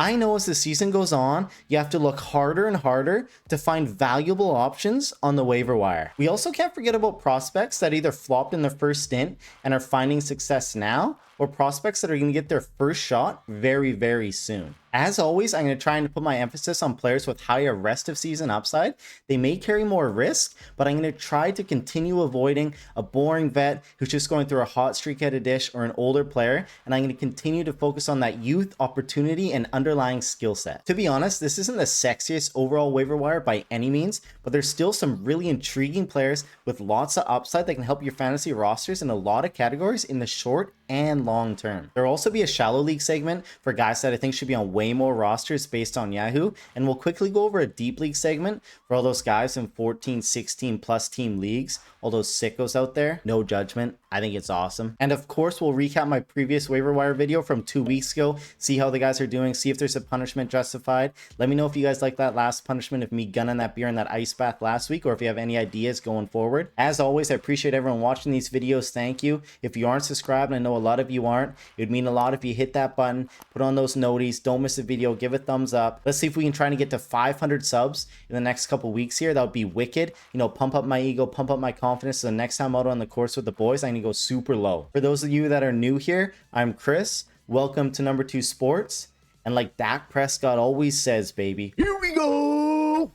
I know as the season goes on, you have to look harder and harder to find valuable options on the waiver wire. We also can't forget about prospects that either flopped in their first stint and are finding success now, or prospects that are going to get their first shot very, very soon. As always, I'm going to try and put my emphasis on players with higher rest of season upside. They may carry more risk, but I'm going to try to continue avoiding a boring vet who's just going through a hot streak at a dish or an older player, and I'm going to continue to focus on that youth, opportunity, and underlying skill set. To be honest, this isn't the sexiest overall waiver wire by any means, but there's still some really intriguing players with lots of upside that can help your fantasy rosters in a lot of categories in the short and long term. There'll also be a shallow league segment for guys that I think should be on way more rosters based on Yahoo, and we'll quickly go over a deep league segment for all those guys in 14, 16 plus team leagues, all those sickos out there. No judgment, I think it's awesome. And of course, we'll recap my previous waiver wire video from 2 weeks ago, see how the guys are doing, see if there's a punishment justified. Let me know if you guys like that last punishment of me gunning that beer in that ice bath last week, or if you have any ideas going forward. As always, I appreciate everyone watching these videos. Thank you. If you aren't subscribed, I know a lot of you aren't, it would mean a lot if you hit that button, put on those noties, don't miss a video, give a thumbs up. Let's see if we can try to get to 500 subs in the next couple weeks here. That would be wicked. You know, pump up my ego, pump up my confidence, so the next time out on the course with the boys, I need to go super low. For those of you that are new here, I'm Chris. Welcome to Number 2 Sports. And like Dak Prescott always says, baby, here we go!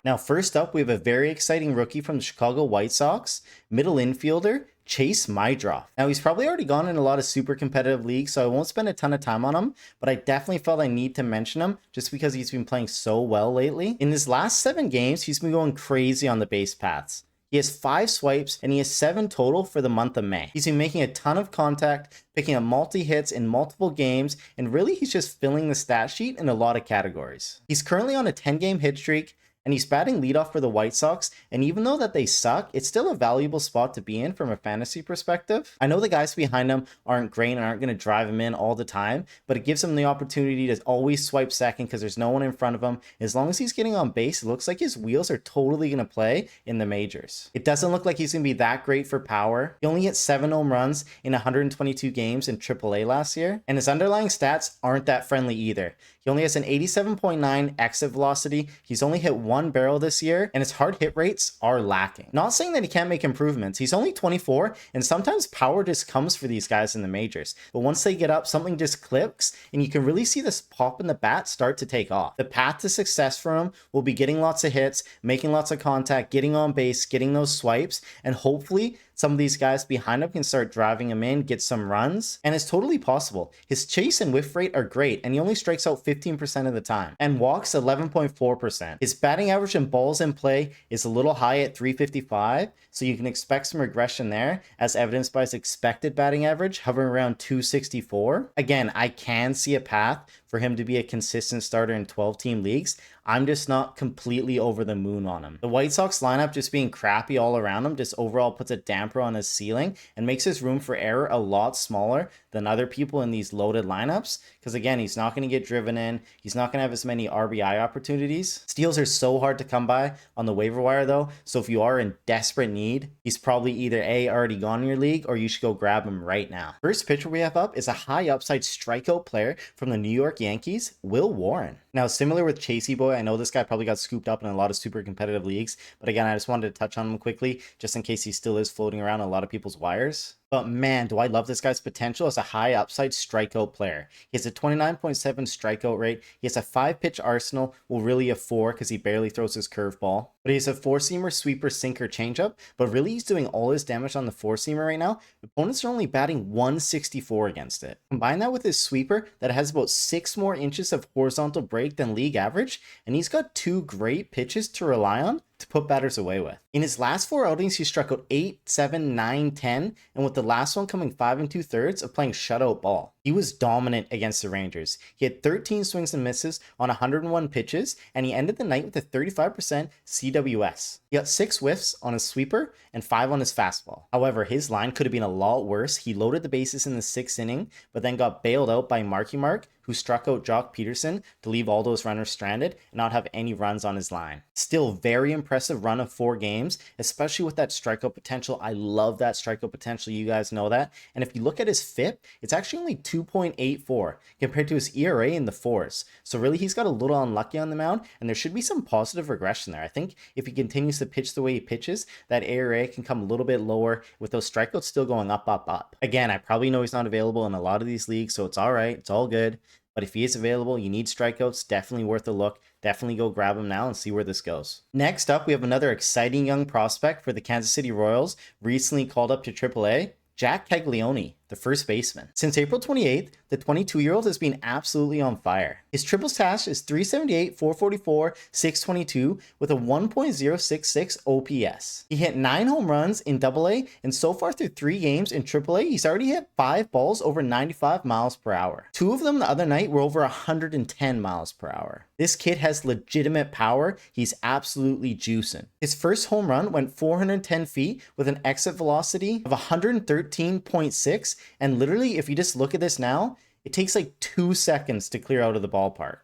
Now, first up, we have a very exciting rookie from the Chicago White Sox, middle infielder, Chase Meidroth. Now, he's probably already gone in a lot of super competitive leagues, so I won't spend a ton of time on him, but I definitely felt I need to mention him just because he's been playing so well lately. In his last 7 games, he's been going crazy on the base paths. He has 5 swipes and he has 7 total for the month of May. He's been making a ton of contact, picking up multi-hits in multiple games, and really he's just filling the stat sheet in a lot of categories. He's currently on a 10-game hit streak, and he's batting leadoff for the White Sox, and even though that they suck, it's still a valuable spot to be in from a fantasy perspective. I know the guys behind him aren't great and aren't going to drive him in all the time, but it gives him the opportunity to always swipe second because there's no one in front of him. As long as he's getting on base, it looks like his wheels are totally going to play in the majors. It doesn't look like he's going to be that great for power. He only hit 7 home runs in 122 games in AAA last year, and his underlying stats aren't that friendly either. He only has an 87.9 exit velocity. He's only hit 1 barrel this year, and his hard hit rates are lacking. Not saying that he can't make improvements. He's only 24, and sometimes power just comes for these guys in the majors. But once they get up, something just clicks, and you can really see this pop in the bat start to take off. The path to success for him will be getting lots of hits, making lots of contact, getting on base, getting those swipes, and hopefully some of these guys behind him can start driving him in, get some runs, and it's totally possible. His chase and whiff rate are great, and he only strikes out 15% of the time, and walks 11.4%. His batting average and balls in play is a little high at 355, so you can expect some regression there, as evidenced by his expected batting average hovering around 264. Again, I can see a path for him to be a consistent starter in 12-team leagues. I'm just not completely over the moon on him. The White Sox lineup just being crappy all around him just overall puts a damper on his ceiling and makes his room for error a lot smaller than other people in these loaded lineups. Because again, he's not going to get driven in. He's not going to have as many RBI opportunities. Steals are so hard to come by on the waiver wire though. So if you are in desperate need, he's probably either A, already gone in your league, or you should go grab him right now. First pitcher we have up is a high upside strikeout player from the New York Yankees, Will Warren. Now, similar with Chasey Boy, I know this guy probably got scooped up in a lot of super competitive leagues, but again, I just wanted to touch on him quickly, just in case he still is floating around a lot of people's wires. But man, do I love this guy's potential as a high upside strikeout player. He has a 29.7 strikeout rate. He has a 5-pitch arsenal, well really a 4 because he barely throws his curveball. But he has a 4-seamer, sweeper, sinker, changeup, but really he's doing all his damage on the 4-seamer right now. Opponents are only batting 164 against it. Combine that with his sweeper that has about 6 more inches of horizontal break than league average, and he's got 2 great pitches to rely on to put batters away with. In his last 4 outings, he struck out 8, 7, 9, 10, and with the last one coming 5 2/3 of playing shutout ball. He was dominant against the Rangers. He had 13 swings and misses on 101 pitches, and he ended the night with a 35% CWS. He got 6 whiffs on his sweeper and 5 on his fastball. However, his line could have been a lot worse. He loaded the bases in the 6th inning, but then got bailed out by Marky Mark, who struck out Joc Pederson to leave all those runners stranded and not have any runs on his line. Still very impressive run of 4 games, especially with that strikeout potential. I love that strikeout potential, you guys know that. And if you look at his FIP, it's actually only 2.84 compared to his ERA in the 4s. So really, he's got a little unlucky on the mound, and there should be some positive regression there. I think if he continues to pitch the way he pitches, that ERA can come a little bit lower with those strikeouts still going up, up, up. Again, I probably know he's not available in a lot of these leagues, so it's all right. It's all good. But if he is available, you need strikeouts, definitely worth a look. Definitely go grab him now and see where this goes. Next up, we have another exciting young prospect for the Kansas City Royals, recently called up to AAA, Jac Caglianone, the first baseman. Since April 28th, the 22-year-old has been absolutely on fire. His triple stash is 378, 444, 622 with a 1.066 OPS. He hit 9 home runs in AA, and so far through 3 games in AAA, he's already hit 5 balls over 95 miles per hour. 2 of them the other night were over 110 miles per hour. This kid has legitimate power. He's absolutely juicing. His first home run went 410 feet with an exit velocity of 113.6, and literally, if you just look at this now, it takes like 2 seconds to clear out of the ballpark.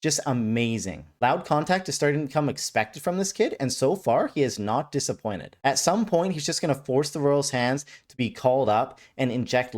Just amazing. Loud contact is starting to become expected from this kid, and so far, he has not disappointed. At some point, he's just going to force the Royals' hands to be called up and inject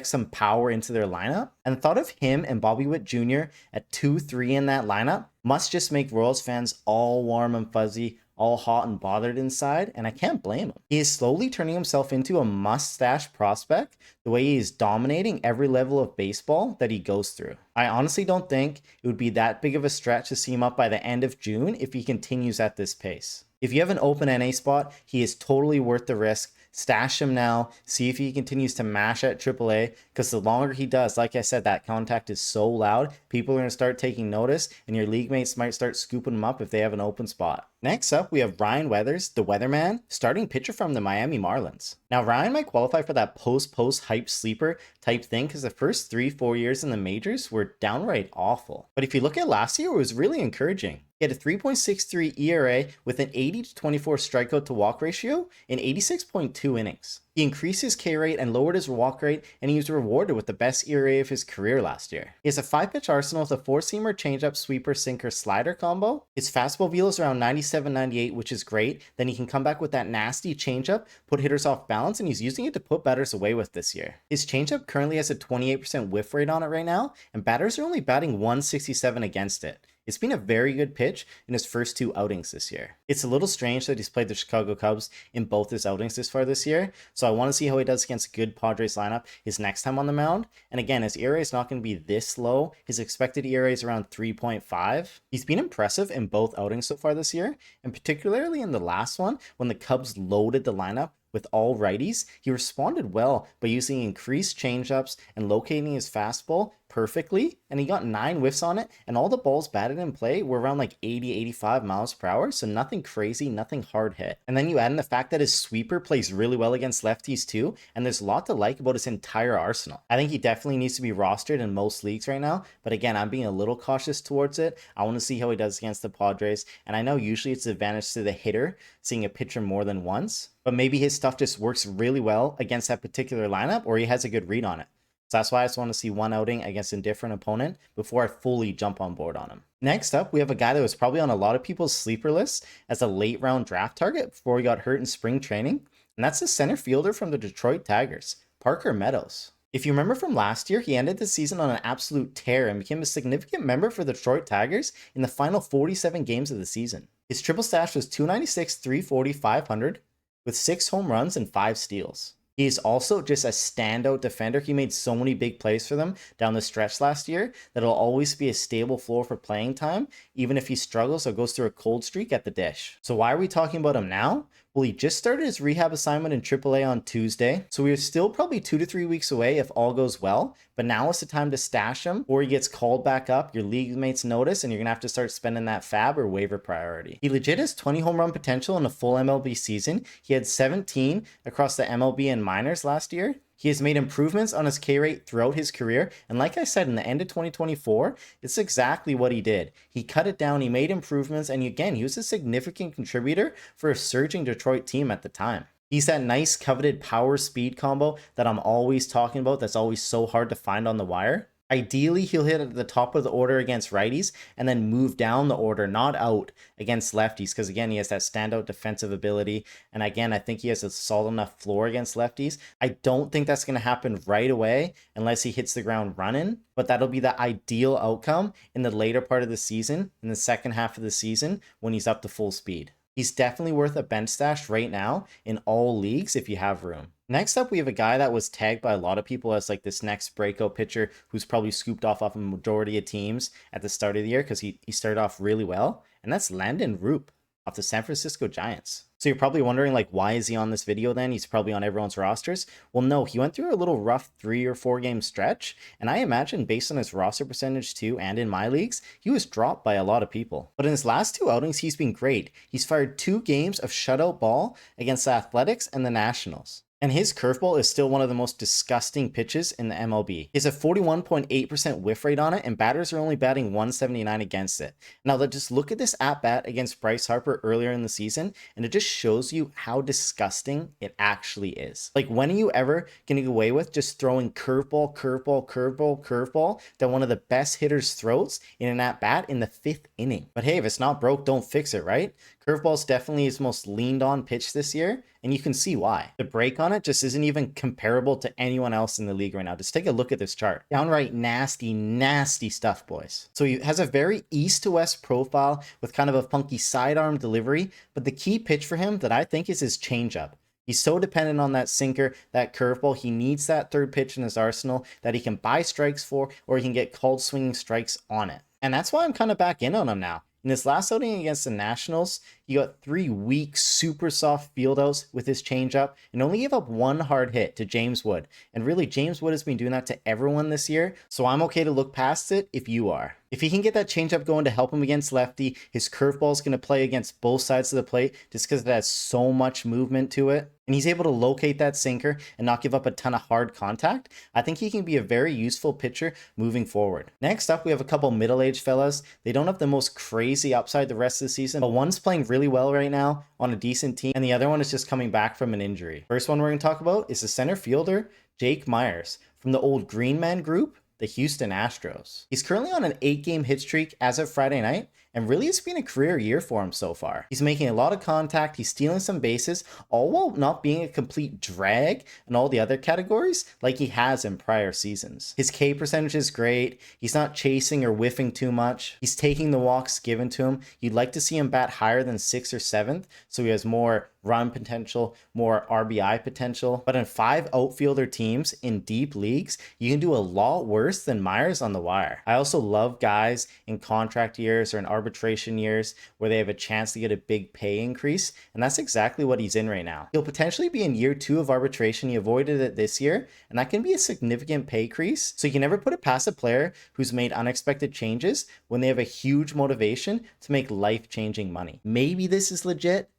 some power into their lineup. And the thought of him and Bobby Witt Jr. at 2-3 in that lineup must just make Royals fans all warm and fuzzy, all hot and bothered inside, and I can't blame him. He is slowly turning himself into a mustache prospect the way he is dominating every level of baseball that he goes through. I honestly don't think it would be that big of a stretch to see him up by the end of June if he continues at this pace. If you have an open NA spot, he is totally worth the risk. Stash him now, see if he continues to mash at AAA, because the longer he does, like I said, that contact is so loud, people are going to start taking notice, and your league mates might start scooping him up if they have an open spot. Next up, we have Ryan Weathers, the Weatherman, starting pitcher from the Miami Marlins. Now, Ryan might qualify for that post hype sleeper type thing because the first 3-4 years in the majors were downright awful. But if you look at last year, it was really encouraging. He had a 3.63 ERA with an 80-24 strikeout to walk ratio in 86.2 innings. He increased his K rate and lowered his walk rate, and he was rewarded with the best ERA of his career last year. He has a 5-pitch arsenal with a 4-seamer, changeup, sweeper, sinker, slider combo. His fastball velo is around 97-98, which is great. Then he can come back with that nasty changeup, put hitters off balance, and he's using it to put batters away with this year. His changeup currently has a 28% whiff rate on it right now, and batters are only batting 167 against it. It's been a very good pitch in his first 2 outings this year. It's a little strange that he's played the Chicago Cubs in both his outings this far this year, so I want to see how he does against a good Padres lineup his next time on the mound. And again, his ERA is not going to be this low. His expected ERA is around 3.5. He's been impressive in both outings so far this year, and particularly in the last one when the Cubs loaded the lineup with all righties. He responded well by using increased changeups and locating his fastball perfectly, and he got 9 whiffs on it, and all the balls batted in play were around like 80-85 miles per hour, so nothing crazy, nothing hard hit. And then you add in the fact that his sweeper plays really well against lefties too, and there's a lot to like about his entire arsenal. I think he definitely needs to be rostered in most leagues right now, but again, I'm being a little cautious towards it. I want to see how he does against the Padres, and I know usually it's an advantage to the hitter seeing a pitcher more than once, but maybe his stuff just works really well against that particular lineup, or he has a good read on it. So that's why I just want to see one outing against a different opponent before I fully jump on board on him. Next up, we have a guy that was probably on a lot of people's sleeper lists as a late round draft target before he got hurt in spring training, and that's the center fielder from the Detroit Tigers, Parker Meadows. If you remember from last year, he ended the season on an absolute tear and became a significant member for the Detroit Tigers in the final 47 games of the season. His triple stash was 296, 340, 500 with 6 home runs and 5 steals. He is also just a standout defender. He made so many big plays for them down the stretch last year that it'll always be a stable floor for playing time, even if he struggles or goes through a cold streak at the dish. So why are we talking about him now? Well, he just started his rehab assignment in AAA on Tuesday, so we're still probably 2 to 3 weeks away if all goes well, but now is the time to stash him, or he gets called back up, your league mates notice, and you're going to have to start spending that fab or waiver priority. He legit has 20 home run potential in a full MLB season. He had 17 across the MLB and minors last year. He has made improvements on his K rate throughout his career, and like I said, in the end of 2024, it's exactly what he did. He cut it down, he made improvements, and again, he was a significant contributor for a surging Detroit team at the time. He's that nice coveted power speed combo that I'm always talking about that's always so hard to find on the wire. Ideally, he'll hit at the top of the order against righties and then move down the order, not out against lefties, because again, he has that standout defensive ability. And again, I think he has a solid enough floor against lefties. I don't think that's going to happen right away unless he hits the ground running, but that'll be the ideal outcome in the later part of the season, in the second half of the season, when he's up to full speed. He's definitely worth a bench stash right now in all leagues if you have room. Next up, we have a guy that was tagged by a lot of people as like this next breakout pitcher who's probably scooped off a majority of teams at the start of the year because he started off really well. And that's Landen Roupp off the San Francisco Giants. So you're probably wondering, like, why is he on this video then? He's probably on everyone's rosters. Well, no, he went through a little rough 3 or 4 game stretch. And I imagine based on his roster percentage too, and in my leagues, he was dropped by a lot of people. But in his last 2 outings, he's been great. He's fired 2 games of shutout ball against the Athletics and the Nationals. And his curveball is still one of the most disgusting pitches in the MLB. He has a 41.8% whiff rate on it, and batters are only batting 179 against it. Now, just look at this at-bat against Bryce Harper earlier in the season, and it just shows you how disgusting it actually is. Like, when are you ever going to get away with just throwing curveball, curveball, curveball, curveball down one of the best hitters' throats in an at-bat in the 5th inning? But hey, if it's not broke, don't fix it, right? Curveball is definitely his most leaned on pitch this year, and you can see why. The break on it just isn't even comparable to anyone else in the league right now. Just take a look at this chart. Downright nasty, nasty stuff, boys. So he has a very east to west profile with kind of a funky sidearm delivery, but the key pitch for him that I think is his changeup. He's so dependent on that sinker, that curveball. He needs that third pitch in his arsenal that he can buy strikes for, or he can get called swinging strikes on it. And that's why I'm kind of back in on him now. In his last outing against the Nationals, he got 3 weak, super soft field outs with his changeup and only gave up 1 hard hit to James Wood. And really, James Wood has been doing that to everyone this year, so I'm okay to look past it if you are. If he can get that changeup going to help him against lefty, his curveball is going to play against both sides of the plate just because it has so much movement to it. And he's able to locate that sinker and not give up a ton of hard contact. I think he can be a very useful pitcher moving forward. Next up, we have a couple middle-aged fellas. They don't have the most crazy upside the rest of the season, but one's playing really well right now on a decent team, and the other one is just coming back from an injury. First one we're going to talk about is the center fielder, Jake Meyers, from the old Green Man group, the Houston Astros. He's currently on an 8-game hit streak as of Friday night, and really it's been a career year for him so far. He's making a lot of contact, he's stealing some bases, all while not being a complete drag in all the other categories like he has in prior seasons. His K percentage is great, he's not chasing or whiffing too much, he's taking the walks given to him. You'd like to see him bat higher than 6th or 7th, so he has more run potential, more RBI potential. But in 5 outfielder teams in deep leagues, you can do a lot worse than Meyers on the wire. I also love guys in contract years or in arbitration years where they have a chance to get a big pay increase, and that's exactly what he's in right now. He'll potentially be in year 2 of arbitration. He avoided it this year, and that can be a significant pay increase. So you can never put it past a player who's made unexpected changes when they have a huge motivation to make life-changing money. Maybe this is legit.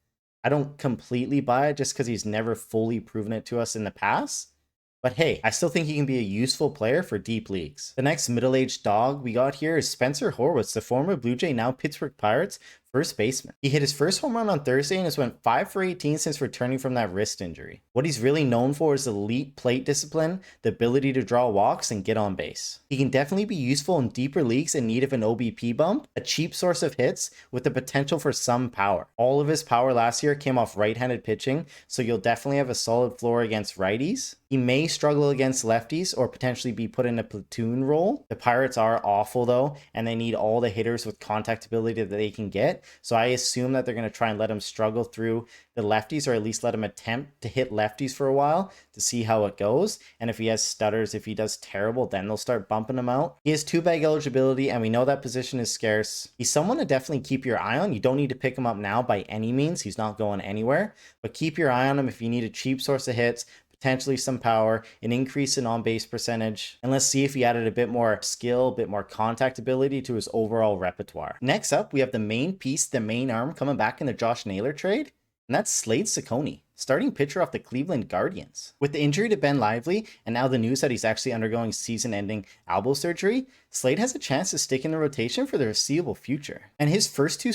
I don't completely buy it just because he's never fully proven it to us in the past. But hey, I still think he can be a useful player for deep leagues. The next middle-aged dog we got here is Spencer Horwitz, the former Blue Jay, now Pittsburgh Pirates first baseman. He hit his first home run on Thursday and has went 5 for 18 since returning from that wrist injury. What he's really known for is elite plate discipline, the ability to draw walks, and get on base. He can definitely be useful in deeper leagues in need of an OBP bump, a cheap source of hits with the potential for some power. All of his power last year came off right-handed pitching, so you'll definitely have a solid floor against righties. He may struggle against lefties or potentially be put in a platoon role. The Pirates are awful though, and they need all the hitters with contact ability that they can get. So I assume that they're going to try and let him struggle through the lefties, or at least let him attempt to hit lefties for a while to see how it goes. And if he has stutters, if he does terrible, then they'll start bumping him out. He has 2-bag eligibility, and we know that position is scarce. He's someone to definitely keep your eye on. You don't need to pick him up now by any means. He's not going anywhere, but keep your eye on him if you need a cheap source of hits, potentially some power, an increase in on-base percentage, and let's see if he added a bit more skill, a bit more contact ability to his overall repertoire. Next up, we have the main piece, the main arm coming back in the Josh Naylor trade, and that's Slade Cecconi. starting pitcher off the Cleveland Guardians. With the injury to Ben Lively, and now the news that he's actually undergoing season-ending elbow surgery, Slade has a chance to stick in the rotation for the foreseeable future. And his first two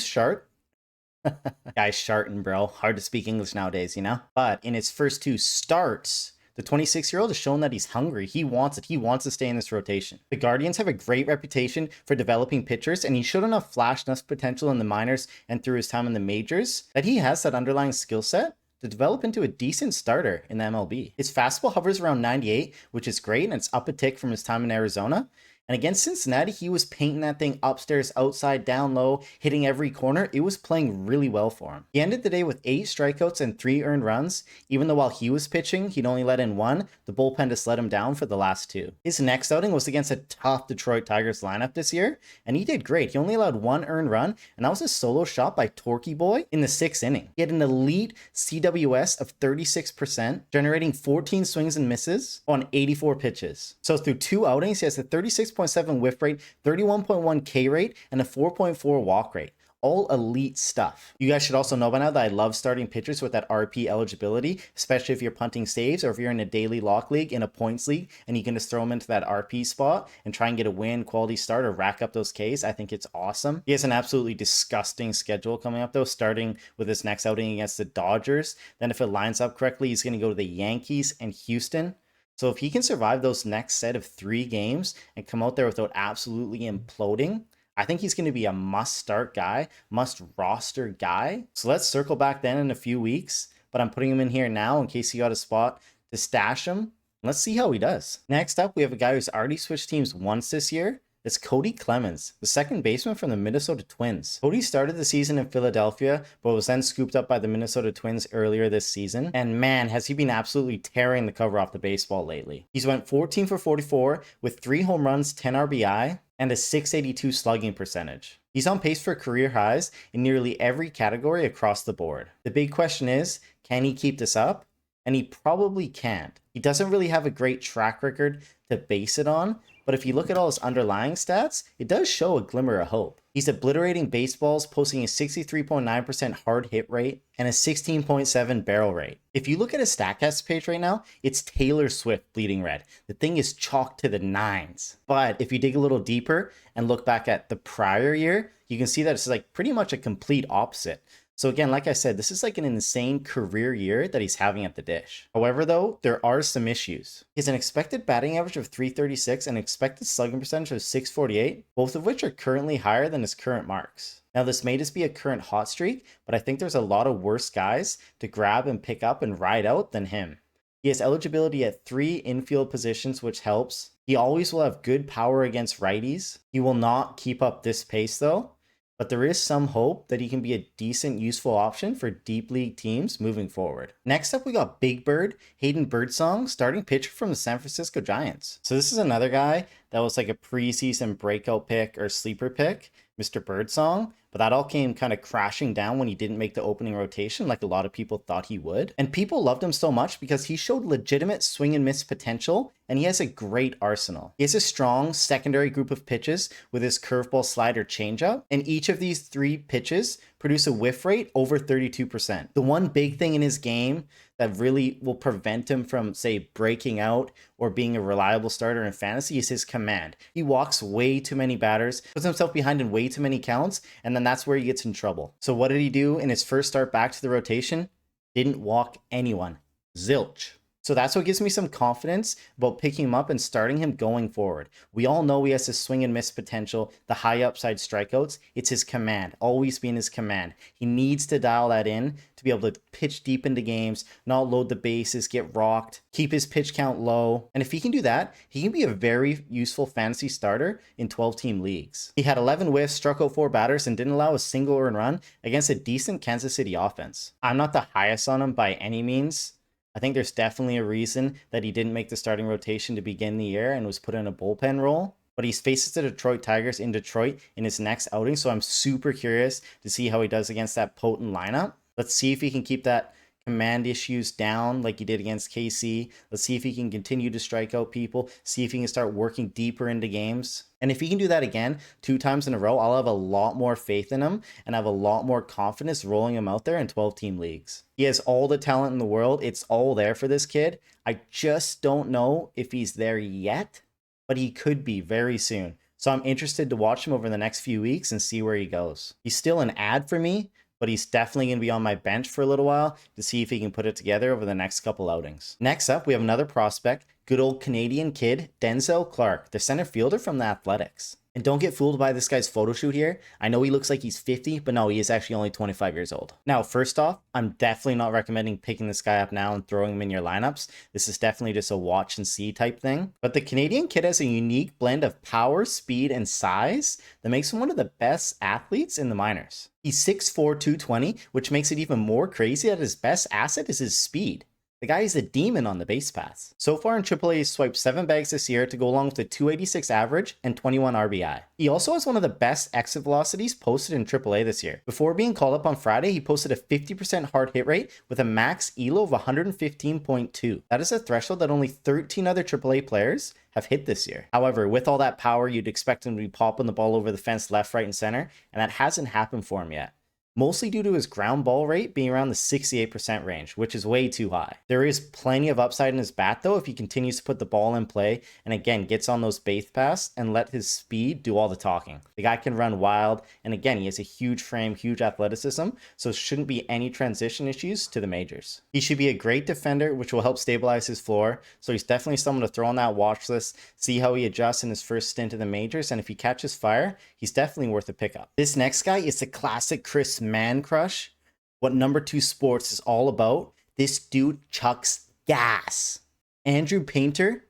Guy's sharting, bro. Hard to speak English nowadays, you know? But in his first two starts, the 26-year-old has shown that he's hungry. He wants it. He wants to stay in this rotation. The Guardians have a great reputation for developing pitchers, and he showed enough flash, enough potential in the minors and through his time in the majors that he has that underlying skill set to develop into a decent starter in the MLB. His fastball hovers around 98, which is great, and it's up a tick from his time in Arizona. And against Cincinnati, he was painting that thing upstairs, outside, down low, hitting every corner. It was playing really well for him. He ended the day with 8 strikeouts and 3 earned runs. Even though while he was pitching, he'd only let in 1, the bullpen just let him down for the last 2. His next outing was against a tough Detroit Tigers lineup this year, and he did great. He only allowed 1 earned run, and that was a solo shot by Torquay Boy in the 6th inning. He had an elite CWS of 36%, generating 14 swings and misses on 84 pitches. So through 2 outings, he has a 36.7 whiff rate, 31.1 K rate, and a 4.4 walk rate. All elite stuff. You guys should also know by now that I love starting pitchers with that RP eligibility, especially if you're punting saves or if you're in a daily lock league, in a points league, and you can just throw them into that RP spot and try and get a win, quality start, or rack up those Ks. I think it's awesome. He has an absolutely disgusting schedule coming up though, starting with his next outing against the Dodgers. Then if it lines up correctly, he's going to go to the Yankees and Houston. So if he can survive those next set of 3 games and come out there without absolutely imploding, I think he's going to be a must-start guy, must-roster guy. So let's circle back then in a few weeks, but I'm putting him in here now in case he got a spot to stash him. Let's see how he does. Next up, we have a guy who's already switched teams once this year. It's Kody Clemens, the second baseman from the Minnesota Twins. Kody started the season in Philadelphia, but was then scooped up by the Minnesota Twins earlier this season. And man, has he been absolutely tearing the cover off the baseball lately. He's went 14 for 44 with 3 home runs, 10 RBI, and a 682 slugging percentage. He's on pace for career highs in nearly every category across the board. The big question is, can he keep this up? And he probably can't. He doesn't really have a great track record to base it on, but if you look at all his underlying stats, it does show a glimmer of hope. He's obliterating baseballs, posting a 63.9% hard hit rate and a 16.7 barrel rate. If you look at his StatCast page right now, it's Taylor Swift bleeding red. The thing is chalked to the 9s. But if you dig a little deeper and look back at the prior year, you can see that it's like pretty much a complete opposite. So again, like I said, this is like an insane career year that he's having at the dish. However, though, there are some issues. He has an expected batting average of 336 and an expected slugging percentage of 648, both of which are currently higher than his current marks. Now, this may just be a current hot streak, but I think there's a lot of worse guys to grab and pick up and ride out than him. He has eligibility at 3 infield positions, which helps. He always will have good power against righties. He will not keep up this pace, though. But there is some hope that he can be a decent, useful option for deep league teams moving forward. Next up, we got Big Bird, Hayden Birdson, starting pitcher from the San Francisco Giants. So this is another guy that was like a preseason breakout pick or sleeper pick, Mr. Birdsong, but that all came kind of crashing down when he didn't make the opening rotation like a lot of people thought he would. And people loved him so much because he showed legitimate swing and miss potential, and he has a great arsenal. He has a strong secondary group of pitches with his curveball, slider, changeup, and each of these 3 pitches produce a whiff rate over 32%. The one big thing in his game that really will prevent him from, say, breaking out or being a reliable starter in fantasy is his command. He walks way too many batters, puts himself behind in way too many counts, and then that's where he gets in trouble. So what did he do in his first start back to the rotation? Didn't walk anyone. Zilch. So that's what gives me some confidence about picking him up and starting him going forward. We all know he has the swing and miss potential, the high upside strikeouts. It's his command, always being his command. He needs to dial that in to be able to pitch deep into games, not load the bases, get rocked, keep his pitch count low. And if he can do that, he can be a very useful fantasy starter in 12-team leagues. He had 11 whiffs, struck out 4 batters, and didn't allow a single earned run against a decent Kansas City offense. I'm not the highest on him by any means. I think there's definitely a reason that he didn't make the starting rotation to begin the year and was put in a bullpen role. But he faces the Detroit Tigers in Detroit in his next outing, so I'm super curious to see how he does against that potent lineup. Let's see if he can keep that command issues down like he did against KC. Let's see if he can continue to strike out people, see if he can start working deeper into games. And if he can do that again 2 times in a row, I'll have a lot more faith in him and have a lot more confidence rolling him out there in 12-team leagues. He has all the talent in the world. It's all there for this kid. I just don't know if he's there yet, but he could be very soon. So I'm interested to watch him over the next few weeks and see where he goes. He's still an ad for me, but he's definitely going to be on my bench for a little while to see if he can put it together over the next couple outings. Next up, we have another prospect, good old Canadian kid, Denzel Clarke, the center fielder from the Athletics. And don't get fooled by this guy's photo shoot here. I know he looks like he's 50, but no, he is actually only 25 years old. Now, first off, I'm definitely not recommending picking this guy up now and throwing him in your lineups. This is definitely just a watch and see type thing. But the Canadian kid has a unique blend of power, speed, and size that makes him one of the best athletes in the minors. He's 6'4", 220, which makes it even more crazy that his best asset is his speed. The guy is a demon on the base paths. So far in AAA, he's swiped 7 bags this year to go along with a 286 average and 21 RBI. He also has one of the best exit velocities posted in AAA this year. Before being called up on Friday, he posted a 50% hard hit rate with a max ELO of 115.2. That is a threshold that only 13 other AAA players have hit this year. However, with all that power, you'd expect him to be popping the ball over the fence left, right, and center, and that hasn't happened for him yet. Mostly due to his ground ball rate being around the 68% range, which is way too high. There is plenty of upside in his bat though if he continues to put the ball in play and again gets on those base paths and let his speed do all the talking. The guy can run wild, and again he has a huge frame, huge athleticism, so shouldn't be any transition issues to the majors. He should be a great defender, which will help stabilize his floor, so he's definitely someone to throw on that watch list, see how he adjusts in his first stint in the majors, and if he catches fire, he's definitely worth a pickup. This next guy is the classic Chris Man crush, what number 2 sports is all about. This dude chucks gas. Andrew Painter,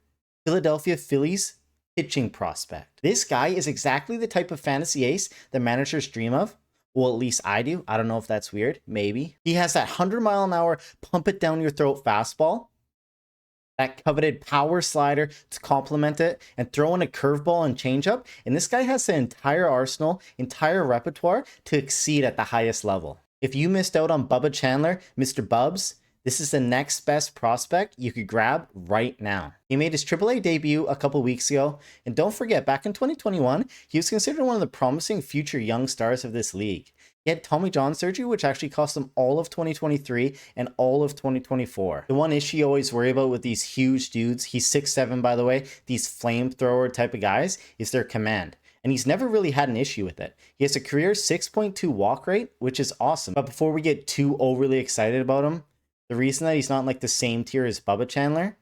Philadelphia Phillies pitching prospect. This guy is exactly the type of fantasy ace that managers dream of. Well, at least I do. I don't know if that's weird. Maybe. He has that 100-mile-an-hour pump it down your throat fastball, that coveted power slider to complement it, and throw in a curveball and changeup. And this guy has the entire arsenal, entire repertoire to exceed at the highest level. If you missed out on Bubba Chandler, Mr. Bubs, this is the next best prospect you could grab right now. He made his AAA debut a couple weeks ago, and don't forget, back in 2021, he was considered one of the promising future young stars of this league. He had Tommy John surgery, which actually cost him all of 2023 and all of 2024. The one issue you always worry about with these huge dudes, he's 6'7", by the way, these flamethrower type of guys, is their command. And he's never really had an issue with it. He has a career 6.2 walk rate, which is awesome. But before we get too overly excited about him, the reason that he's not like the same tier as Bubba Chandler,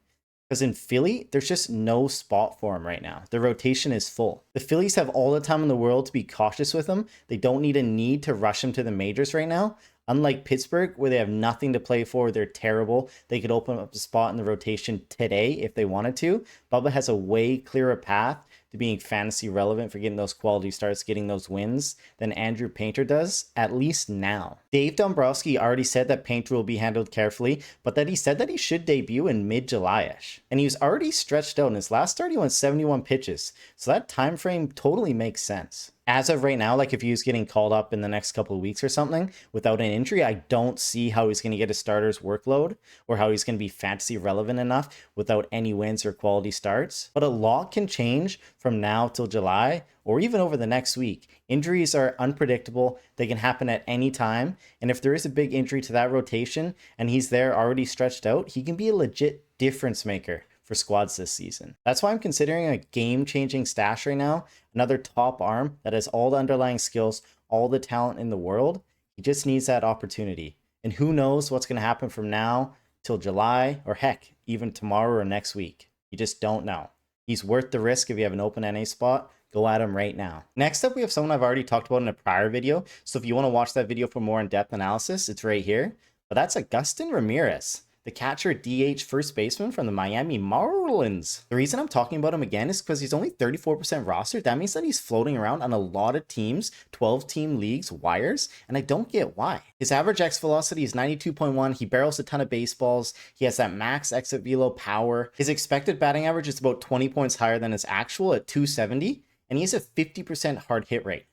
because in Philly, there's just no spot for him right now. The rotation is full. The Phillies have all the time in the world to be cautious with him. They don't need to rush him to the majors right now. Unlike Pittsburgh, where they have nothing to play for, they're terrible. They could open up a spot in the rotation today if they wanted to. Bubba has a way clearer path to being fantasy relevant for getting those quality starts, getting those wins than Andrew Painter does, at least now. Dave Dombrowski already said that Painter will be handled carefully, but that he said that he should debut in mid-July-ish. And he was already stretched out. In his last start, he went 71 pitches. So that time frame totally makes sense. As of right now, like if he was getting called up in the next couple of weeks or something without an injury, I don't see how he's going to get a starter's workload or how he's going to be fantasy relevant enough without any wins or quality starts. But a lot can change from now till July or even over the next week. Injuries are unpredictable. They can happen at any time. And if there is a big injury to that rotation and he's there already stretched out, he can be a legit difference maker for squads this season. That's why I'm considering a game-changing stash right now, another top arm that has all the underlying skills, all the talent in the world. He just needs that opportunity. And who knows what's going to happen from now till July, or heck, even tomorrow or next week. You just don't know. He's worth the risk if you have an open NA spot. Go at him right now. Next up, we have someone I've already talked about in a prior video. So if you want to watch that video for more in-depth analysis, it's right here. But that's Agustin Ramirez, the catcher DH first baseman from the Miami Marlins. The reason I'm talking about him again is because he's only 34% rostered. That means that he's floating around on a lot of teams, 12-team leagues, wires, and I don't get why. His average X velocity is 92.1. He barrels a ton of baseballs. He has that max exit velo power. His expected batting average is about 20 points higher than his actual at 270, and he has a 50% hard hit rate.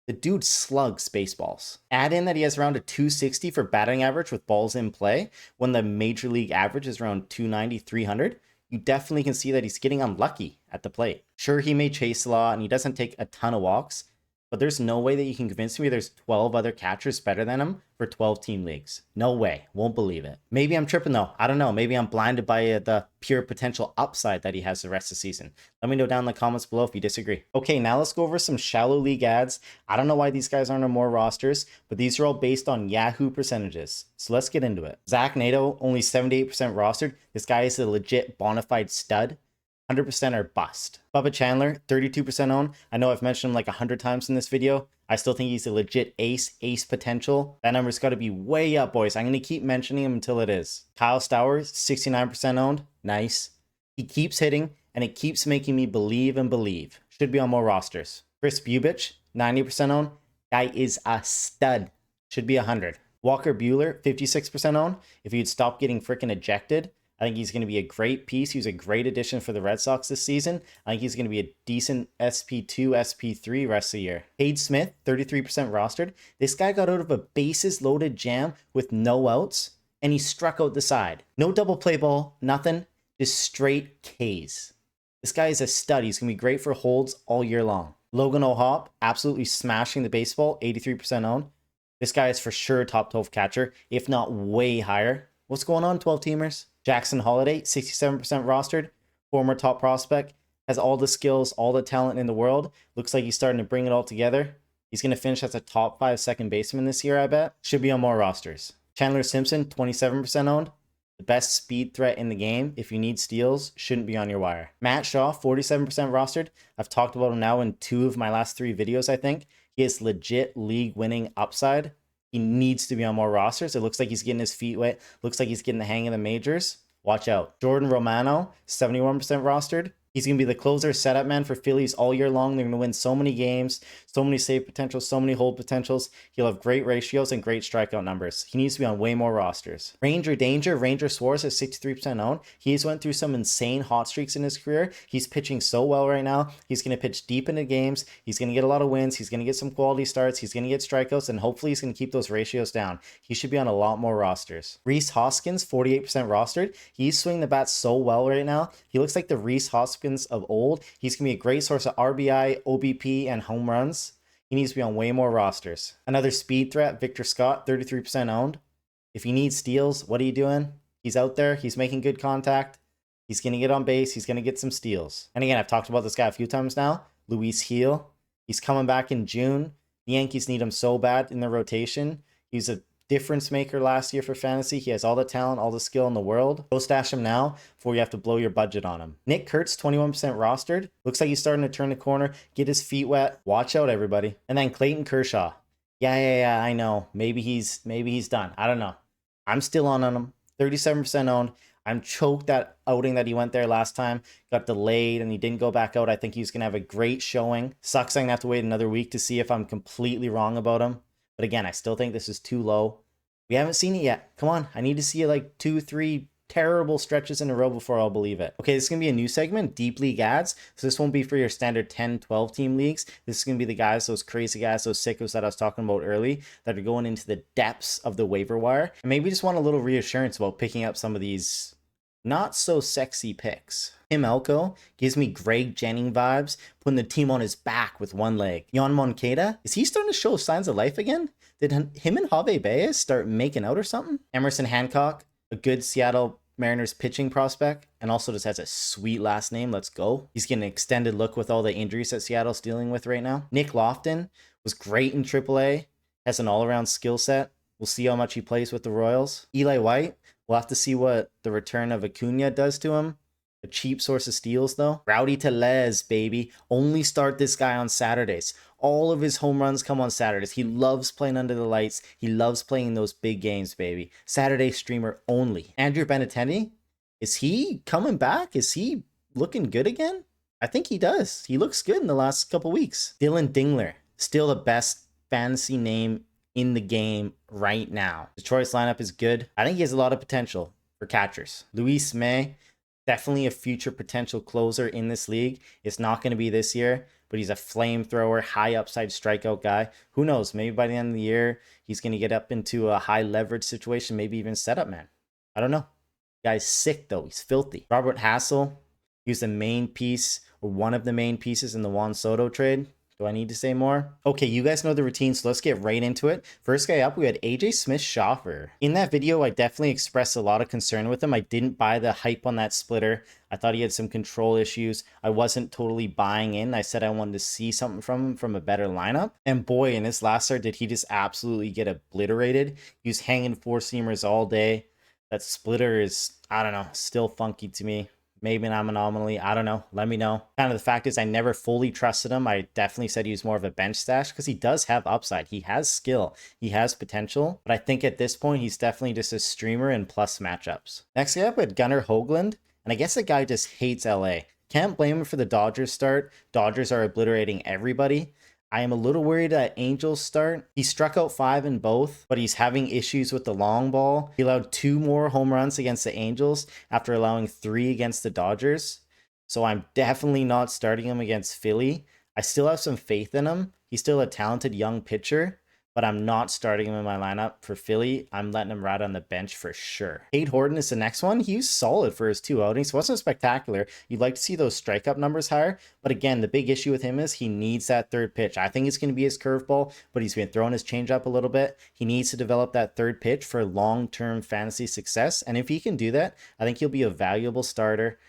The dude slugs baseballs. Add in that he has around a 260 for batting average with balls in play, when the major league average is around 290, 300. You definitely can see that he's getting unlucky at the plate. Sure, he may chase a lot and he doesn't take a ton of walks, but there's no way that you can convince me there's 12 other catchers better than him for 12 team leagues. No way. Won't believe it. Maybe I'm tripping though. I don't know. Maybe I'm blinded by the pure potential upside that he has the rest of the season. Let me know down in the comments below if you disagree. Okay, now let's go over some shallow league ads. I don't know why these guys aren't on more rosters, but these are all based on Yahoo percentages. So let's get into it. Zach Nato, only 78% rostered. This guy is a legit bona fide stud. 100% or bust. Bubba Chandler, 32% owned. I know I've mentioned him like 100 times in this video. I still think he's a legit ace potential. That number's got to be way up, boys. I'm going to keep mentioning him until it is. Kyle Stowers, 69% owned. Nice. He keeps hitting, and it keeps making me believe and believe. Should be on more rosters. Chris Bubich, 90% owned. Guy is a stud. Should be 100. Walker Buehler, 56% owned. If he'd stop getting freaking ejected, I think he's going to be a great piece. He's a great addition for the Red Sox this season. I think he's going to be a decent SP2, SP3 rest of the year. Cade Smith, 33% rostered. This guy got out of a bases loaded jam with no outs, and he struck out the side. No double play ball, nothing, just straight Ks. This guy is a stud. He's going to be great for holds all year long. Logan O'Hoppe, absolutely smashing the baseball, 83% owned. This guy is for sure top 12 catcher, if not way higher. What's going on, 12 teamers? Jackson Holiday, 67% rostered, former top prospect, has all the skills, all the talent in the world. Looks like he's starting to bring it all together. He's going to finish as a top 5 second baseman this year, I bet. Should be on more rosters. Chandler Simpson, 27% owned. The best speed threat in the game. If you need steals, shouldn't be on your wire. Matt Shaw, 47% rostered. I've talked about him now in 2 of my last 3 videos, I think. He has legit league-winning upside. He needs to be on more rosters. It looks like he's getting his feet wet. Looks like he's getting the hang of the majors. Watch out. Jordan Romano, 71% rostered. He's going to be the closer setup man for Phillies all year long. They're going to win so many games, so many save potentials, so many hold potentials. He'll have great ratios and great strikeout numbers. He needs to be on way more rosters. Ranger Danger, Ranger Suarez is 63% owned. He's went through some insane hot streaks in his career. He's pitching so well right now. He's going to pitch deep into games. He's going to get a lot of wins. He's going to get some quality starts. He's going to get strikeouts, and hopefully he's going to keep those ratios down. He should be on a lot more rosters. Rhys Hoskins, 48% rostered. He's swinging the bat so well right now. He looks like the Rhys Hoskins of old. He's going to be a great source of RBI, OBP, and home runs. He needs to be on way more rosters. Another speed threat, Victor Scott, 33% owned. If he needs steals, what are you doing? He's out there. He's making good contact. He's going to get on base. He's going to get some steals. And again, I've talked about this guy a few times now. Luis Gil. He's coming back in June. The Yankees need him so bad in their rotation. He's a difference maker last year for fantasy. He has all the talent, all the skill in the world. Go stash him now before you have to blow your budget on him. Nick Kurtz, 21% rostered. Looks like he's starting to turn the corner, get his feet wet. Watch out, everybody. And then Clayton Kershaw. Yeah, I know. Maybe he's done. I don't know. I'm still on him. 37% owned. I'm choked that outing that he went there last time. Got delayed and he didn't go back out. I think he's going to have a great showing. Sucks I'm going to have to wait another week to see if I'm completely wrong about him. But again, I still think this is too low. We haven't seen it yet. Come on. I need to see like 2-3 terrible stretches in a row before I'll believe it. Okay, this is going to be a new segment, Deep League Ads. So this won't be for your standard 10, 12 team leagues. This is going to be the guys, those crazy guys, those sickos that I was talking about early that are going into the depths of the waiver wire. And maybe just want a little reassurance about picking up some of these not so sexy picks. Tim Elko gives me Greg Jennings vibes, putting the team on his back with one leg. Yon Moncada, is he starting to show signs of life again? Did him and Javier Baez start making out or something? Emerson Hancock, a good Seattle Mariners pitching prospect, and also just has a sweet last name. Let's go. He's getting an extended look with all the injuries that Seattle's dealing with right now. Nick Lofton was great in AAA, has an all-around skill set. We'll see how much he plays with the Royals. Eli White, we'll have to see what the return of Acuna does to him. A cheap source of steals, though. Rowdy Tellez, baby. Only start this guy on Saturdays. All of his home runs come on Saturdays. He loves playing under the lights. He loves playing those big games, baby. Saturday streamer only. Andrew Benintendi, is he coming back? Is he looking good again? I think he does. He looks good in the last couple weeks. Dylan Dingler, still the best fantasy name in the game right now. Detroit's lineup is good. I think he has a lot of potential for catchers. Luis May, definitely a future potential closer in this league. It's not going to be this year, but he's a flamethrower, high upside strikeout guy. Who knows? Maybe by the end of the year, he's going to get up into a high leverage situation, maybe even setup man. I don't know. Guy's sick, though. He's filthy. Robert Hassel, he was the main piece, or one of the main pieces in the Juan Soto trade. Do I need to say more? Okay, you guys know the routine, so let's get right into it. First guy up, we had AJ Smith Shawver. In that video, I definitely expressed a lot of concern with him. I didn't buy the hype on that splitter. I thought he had some control issues. I wasn't totally buying in. I said I wanted to see something from him from a better lineup. And boy, in his last start, did he just absolutely get obliterated. He was hanging four-seamers all day. That splitter is, I don't know, still funky to me. Maybe I'm an anomaly. I don't know. Let me know. Kind of the fact is I never fully trusted him. I definitely said he was more of a bench stash because he does have upside. He has skill. He has potential. But I think at this point, he's definitely just a streamer in plus matchups. Next guy up with Gunnar Hoglund. And I guess the guy just hates LA. Can't blame him for the Dodgers start. Dodgers are obliterating everybody. I am a little worried at Angels start. He struck out 5 in both, but he's having issues with the long ball. He allowed 2 more home runs against the Angels after allowing 3 against the Dodgers. So I'm definitely not starting him against Philly. I still have some faith in him. He's still a talented young pitcher, but I'm not starting him in my lineup for Philly. I'm letting him ride on the bench for sure. Cade Horton is the next one. He was solid for his 2 outings. Wasn't spectacular. You'd like to see those strikeout numbers higher. But again, the big issue with him is he needs that third pitch. I think it's going to be his curveball, but he's been throwing his changeup a little bit. He needs to develop that third pitch for long-term fantasy success. And if he can do that, I think he'll be a valuable starter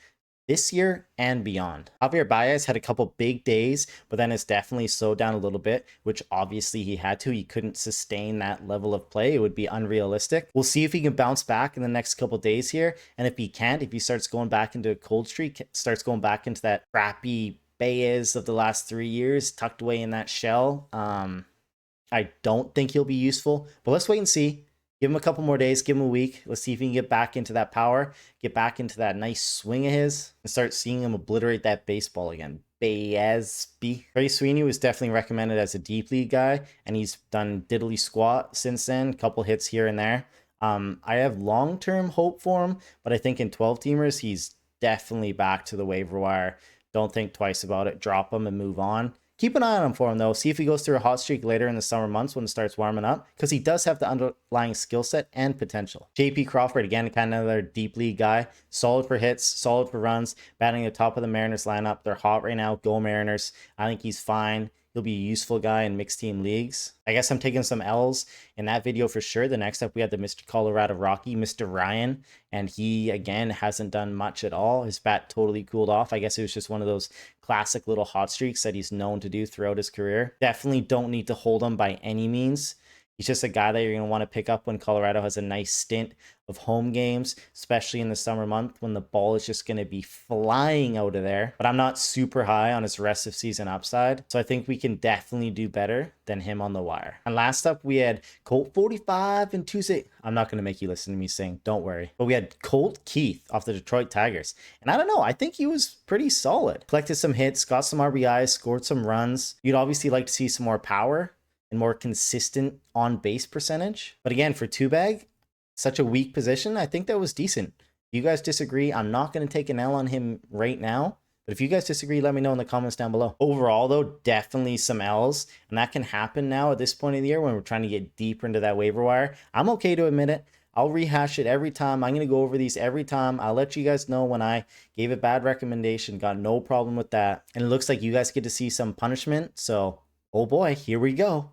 this year and beyond. Javier Baez had a couple big days, but then it's definitely slowed down a little bit, which obviously he had to. He couldn't sustain that level of play. It would be unrealistic. We'll see if he can bounce back in the next couple days here. And if he can't, if he starts going back into a cold streak, starts going back into that crappy Baez of the last 3 years, tucked away in that shell, I don't think he'll be useful, but let's wait and see. Give him a couple more days, give him a week. Let's see if he can get back into that power, get back into that nice swing of his, and start seeing him obliterate that baseball again. Baez. Trey Sweeney was definitely recommended as a deep league guy, and he's done diddly squat since then, couple hits here and there. I have long-term hope for him, but I think in 12-teamers, he's definitely back to the waiver wire. Don't think twice about it. Drop him and move on. Keep an eye on him for him, though. See if he goes through a hot streak later in the summer months when it starts warming up, because he does have the underlying skill set and potential. JP Crawford, again, kind of another deep league guy. Solid for hits, solid for runs, batting at the top of the Mariners lineup. They're hot right now. Go Mariners. I think he's fine. He'll be a useful guy in mixed team leagues. I guess I'm taking some L's in that video for sure. The next up, we had the Mr. Colorado Rocky, Mr. Ryan, and he, again, hasn't done much at all. His bat totally cooled off. I guess it was just one of those classic little hot streaks that he's known to do throughout his career. Definitely don't need to hold him by any means. He's just a guy that you're going to want to pick up when Colorado has a nice stint of home games, especially in the summer month when the ball is just going to be flying out of there. But I'm not super high on his rest of season upside, so I think we can definitely do better than him on the wire. And last up, we had Colt 45 and Tuesday. I'm not going to make you listen to me sing, don't worry. But we had Colt Keith off the Detroit Tigers. And I don't know, I think he was pretty solid. Collected some hits, got some RBIs, scored some runs. You'd obviously like to see some more power and more consistent on-base percentage. But again, for two-bag, such a weak position, I think that was decent. If you guys disagree, I'm not going to take an L on him right now. But if you guys disagree, let me know in the comments down below. Overall, though, definitely some L's. And that can happen now at this point of the year when we're trying to get deeper into that waiver wire. I'm okay to admit it. I'll rehash it every time. I'm going to go over these every time. I'll let you guys know when I gave a bad recommendation. Got no problem with that. And it looks like you guys get to see some punishment. So, oh boy, here we go.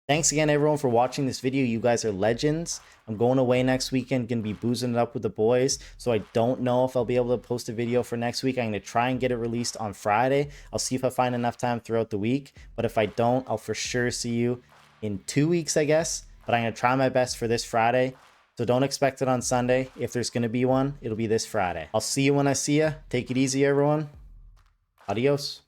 Thanks again, everyone, for watching this video. You guys are legends. I'm going away next weekend, going to be boozing it up with the boys. So I don't know if I'll be able to post a video for next week. I'm going to try and get it released on Friday. I'll see if I find enough time throughout the week. But if I don't, I'll for sure see you in 2 weeks, I guess. But I'm going to try my best for this Friday. So don't expect it on Sunday. If there's going to be one, it'll be this Friday. I'll see you when I see you. Take it easy, everyone. Adios.